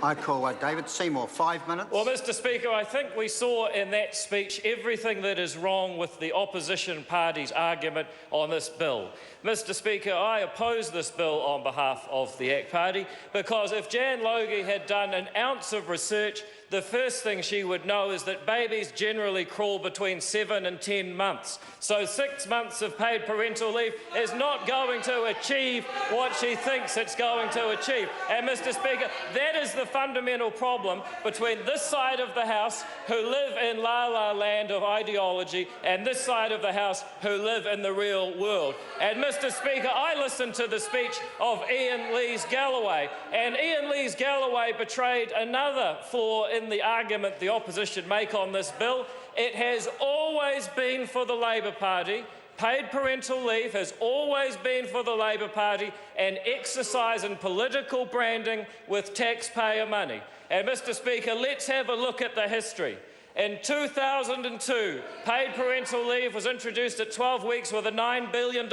I call David Seymour, 5 minutes. Well, Mr Speaker, I think we saw in that speech everything that is wrong with the opposition party's argument on this bill. Mr Speaker, I oppose this bill on behalf of the ACT Party because if Jan Logie had done an ounce of research, the first thing she would know is that babies generally crawl between 7 and 10 months. So 6 months of paid parental leave is not going to achieve what she thinks it's going to achieve. And Mr Speaker, that is the fundamental problem between this side of the House, who live in la-la land of ideology, and this side of the House, who live in the real world. And Mr Speaker, I listened to the speech of Ian Lees-Galloway, and Ian Lees-Galloway betrayed another flaw in the argument the opposition make on this bill. It has always been for the Labor Party. Paid parental leave has always been for the Labor Party an exercise in political branding with taxpayer money. And Mr Speaker, let's have a look at the history. In 2002, paid parental leave was introduced at 12 weeks with a $9 billion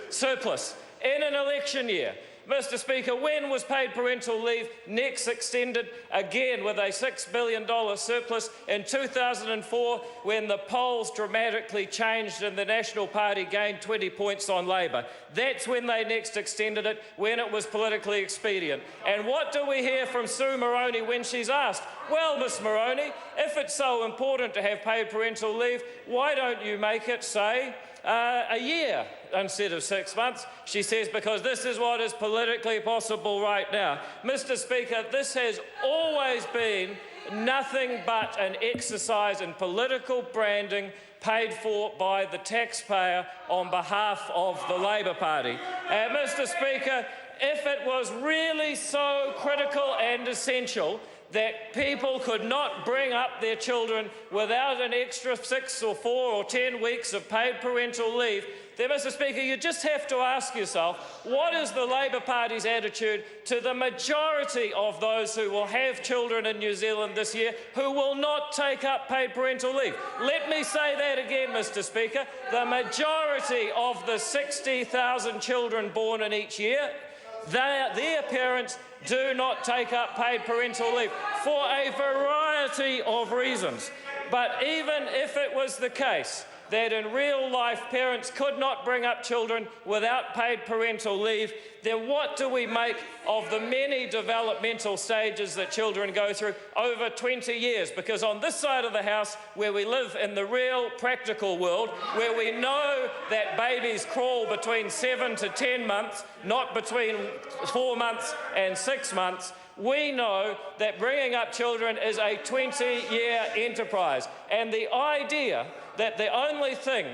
surplus. In an election year, Mr Speaker, when was paid parental leave next extended? Again with a $6 billion surplus in 2004, when the polls dramatically changed and the National Party gained 20 points on Labor. That's when they next extended it, when it was politically expedient. And what do we hear from Sue Moroney when she's asked? Well, Miss Moroney, if it's so important to have paid parental leave, why don't you make it, say, a year instead of 6 months? She says, because this is what is politically possible right now. Mr Speaker, this has always been nothing but an exercise in political branding paid for by the taxpayer on behalf of the Labor Party. And Mr Speaker, if it was really so critical and essential that people could not bring up their children without an extra 6 or 4 or 10 weeks of paid parental leave, then, Mr Speaker, you just have to ask yourself, what is the Labor Party's attitude to the majority of those who will have children in New Zealand this year who will not take up paid parental leave? Let me say that again, Mr Speaker. The majority of the 60,000 children born in each year, their parents do not take up paid parental leave for a variety of reasons. But even if it was the case that in real life parents could not bring up children without paid parental leave, then what do we make of the many developmental stages that children go through over 20 years? Because on this side of the House, where we live in the real practical world, where we know that babies crawl between 7 to 10 months, not between 4 months and 6 months, we know that bringing up children is a 20-year enterprise. And the idea that the only thing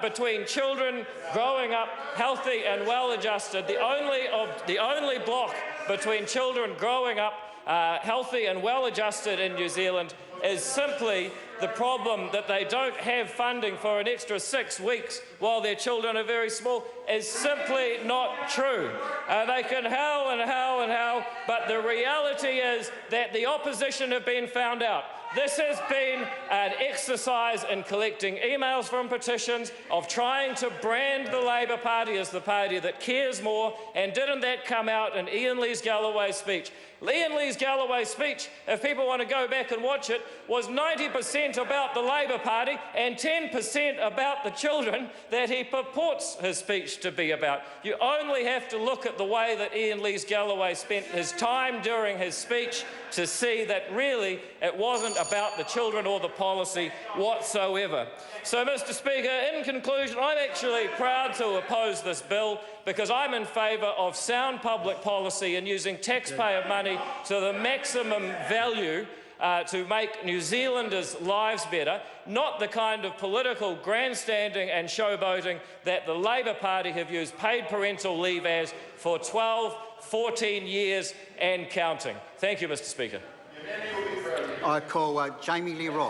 between children growing up healthy and well-adjusted, the only block between children growing up healthy and well-adjusted in New Zealand is simply the problem that they don't have funding for an extra 6 weeks while their children are very small, is simply not true. They can howl and howl and howl, but the reality is that the opposition have been found out. This has been an exercise in collecting emails from petitions, of trying to brand the Labor Party as the party that cares more, and didn't that come out in Ian Lees-Galloway's speech? Ian Lees-Galloway's speech, if people want to go back and watch it, was 90% about the Labor Party and 10% about the children that he purports his speech to be about. You only have to look at the way that Ian Lees-Galloway spent his time during his speech to see that really it wasn't about the children or the policy whatsoever. So, Mr Speaker, in conclusion, I'm actually proud to oppose this bill because I'm in favour of sound public policy and using taxpayer money to the maximum value to make New Zealanders' lives better, not the kind of political grandstanding and showboating that the Labor Party have used paid parental leave as for 12, 14 years and counting. Thank you, Mr Speaker. I call Jamie Lee Ross.